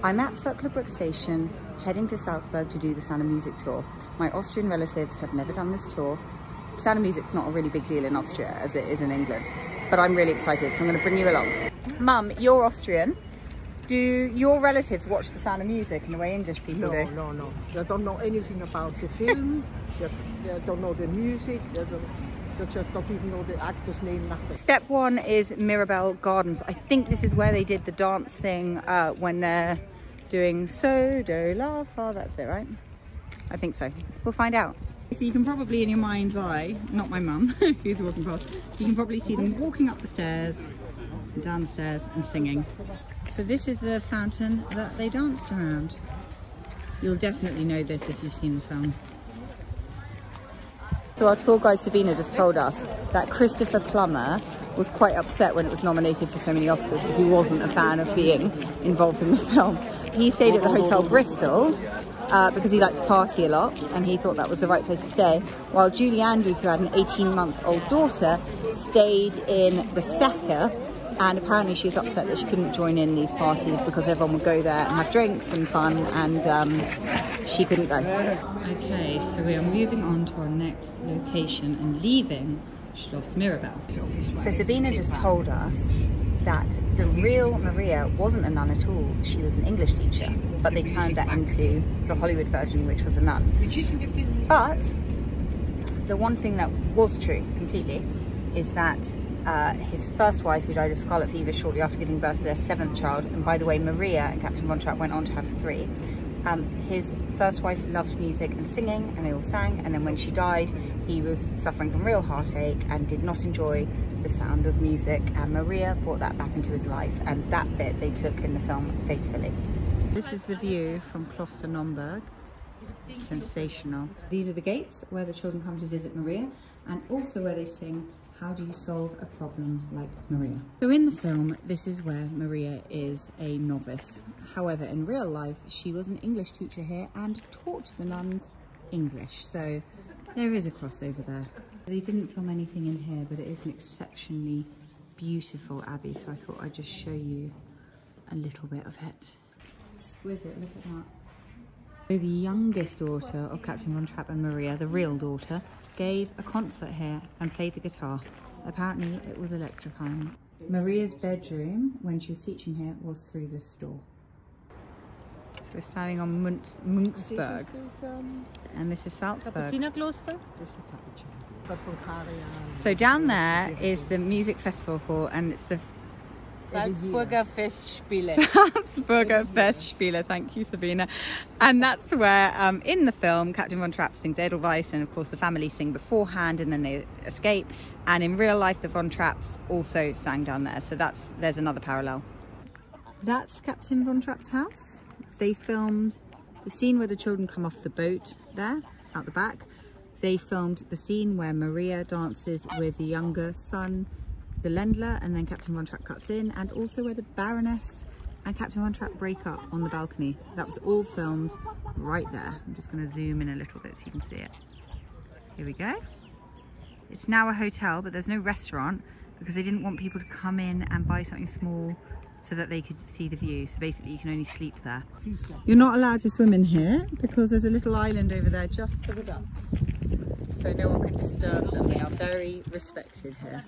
I'm at Vöcklerbruck station, heading to Salzburg to do the Sound of Music tour. My Austrian relatives have never done this tour. Sound of Music's not a really big deal in Austria as it is in England, but I'm really excited, so I'm going to bring you along. Mum, you're Austrian. Do your relatives watch the Sound of Music in the way English people do? No. They don't know anything about the film. they don't know the music. They just don't even know the actor's name, nothing. Step one is Mirabelle Gardens. I think this is where they did the dancing when they're doing So Do La Fa. That's it, right? I think so. We'll find out. So you can probably, in your mind's eye, not my mum, who's walking past, you can probably see them walking up the stairs, and down the stairs and singing. So this is the fountain that they danced around. You'll definitely know this if you've seen the film. So our tour guide Sabina just told us that Christopher Plummer was quite upset when it was nominated for so many Oscars because he wasn't a fan of being involved in the film. He stayed at the Hotel Bristol because he liked to party a lot and he thought that was the right place to stay, while Julie Andrews, who had an 18-month-old daughter, stayed in the Secker, and apparently she was upset that she couldn't join in these parties because everyone would go there and have drinks and fun, and she couldn't go. Okay, so we are moving on to our next location and leaving Schloss Mirabelle. So Sabina just told us that the real Maria wasn't a nun at all. She was an English teacher, but they turned that into the Hollywood version, which was a nun. But the one thing that was true completely is that his first wife, who died of scarlet fever shortly after giving birth to their 7th child, and by the way, Maria and Captain Von Trapp went on to have 3. His first wife loved music and singing, and they all sang, and then when she died, he was suffering from real heartache and did not enjoy the sound of music, and Maria brought that back into his life, and that bit they took in the film faithfully. This is the view from Kloster Nonnberg. Sensational. These are the gates where the children come to visit Maria, and also where they sing How Do You Solve a Problem Like Maria? So in the film, this is where Maria is a novice. However, in real life, she was an English teacher here and taught the nuns English. So there is a crossover there. They didn't film anything in here, but it is an exceptionally beautiful abbey. So I thought I'd just show you a little bit of it. Exquisite, look at that. So the youngest daughter of Captain Von Trapp and Maria, the real daughter, gave a concert here and played the guitar. Apparently it was electrifying. Maria's bedroom, when she was teaching here, was through this door. So we're standing on Moenchsberg, and this is Salzburg. So down there is the music festival hall, and it's the Salzburger Festspiele. Salzburger Festspiele, thank you Sabina. And that's where, in the film, Captain Von Trapp sings Edelweiss, and of course the family sing beforehand and then they escape. And in real life, the Von Trapps also sang down there, so there's another parallel. That's Captain Von Trapp's house. They filmed the scene where the children come off the boat there, out the back. They filmed the scene where Maria dances with the younger son, the Ländler, and then Captain Von Trapp cuts in, and also where the Baroness and Captain Von Trapp break up on the balcony. That was all filmed right there. I'm just going to zoom in a little bit so you can see it. Here we go. It's now a hotel, but there's no restaurant because they didn't want people to come in and buy something small so that they could see the view. So basically you can only sleep there. You're not allowed to swim in here because there's a little island over there just for the ducks. So no one can disturb them. They are very respected here.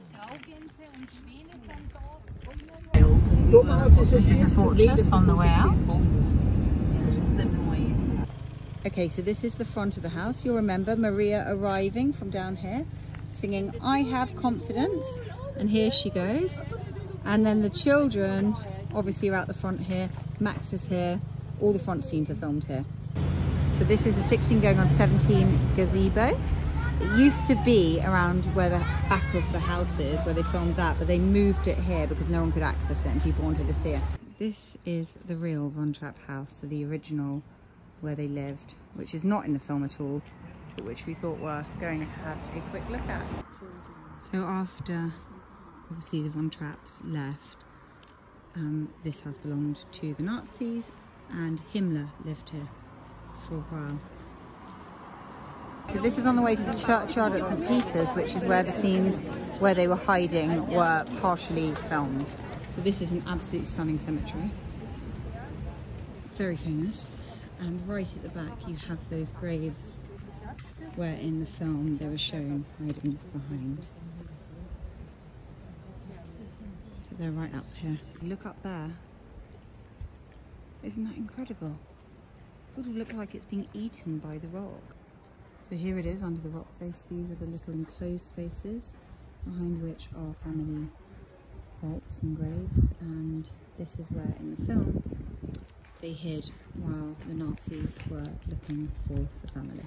This is a fortress on the way out. Okay, so this is the front of the house. You'll remember Maria arriving from down here, singing I Have Confidence, and here she goes. And then the children obviously are out the front here. Max is here. All the front scenes are filmed here. So this is the 16 going on 17 gazebo. It used to be around where the back of the house is, where they filmed that, but they moved it here because no one could access it and people wanted to see it. This is the real Von Trapp house, so the original where they lived, which is not in the film at all, but which we thought worth going to have a quick look at. So after, obviously, the Von Trapps left, this has belonged to the Nazis, and Himmler lived here for a while. So this is on the way to the churchyard at St. Peter's, which is where the scenes where they were hiding were partially filmed. So this is an absolutely stunning cemetery. very famous. And right at the back you have those graves where in the film they were shown hiding behind. So they're right up here. Look up there. Isn't that incredible? Sort of looks like it's being eaten by the rock. So here it is under the rock face. These are the little enclosed spaces behind which are family vaults and graves, and this is where in the film they hid while the Nazis were looking for the family.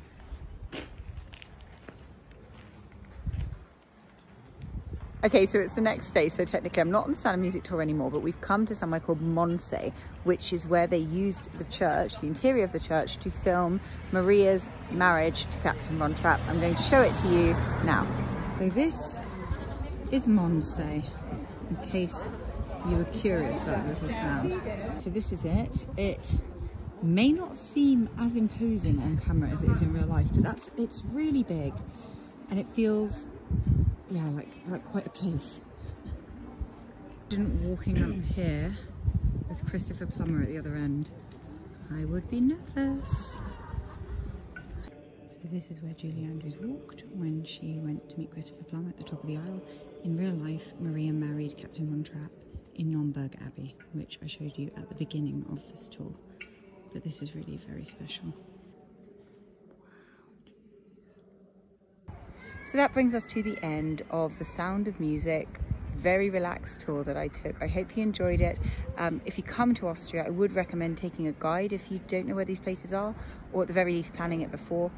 Okay, so it's the next day, so technically I'm not on the Sound of Music tour anymore, but we've come to somewhere called Mondsee, which is where they used the church, the interior of the church, to film Maria's marriage to Captain von Trapp. I'm going to show it to you now. So this is Mondsee, in case you were curious about the little town. So this is it. It may not seem as imposing on camera as it is in real life, but it's really big, and it feels, yeah, like quite a place. Walking up here with Christopher Plummer at the other end, I would be nervous. So this is where Julie Andrews walked when she went to meet Christopher Plummer at the top of the aisle. In real life, Maria married Captain von Trapp in Nonnberg Abbey, which I showed you at the beginning of this tour. But this is really very special. So that brings us to the end of the Sound of Music, very relaxed tour that I took. I hope you enjoyed it. If you come to Austria, I would recommend taking a guide if you don't know where these places are, or at the very least planning it before,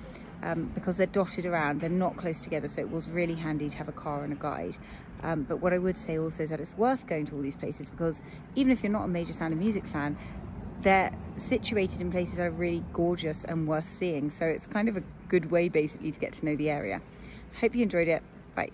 because they're dotted around, they're not close together, so it was really handy to have a car and a guide. But what I would say also is that it's worth going to all these places, because even if you're not a major Sound of Music fan, they're situated in places that are really gorgeous and worth seeing. So it's kind of a good way basically to get to know the area. Hope you enjoyed it. Bye.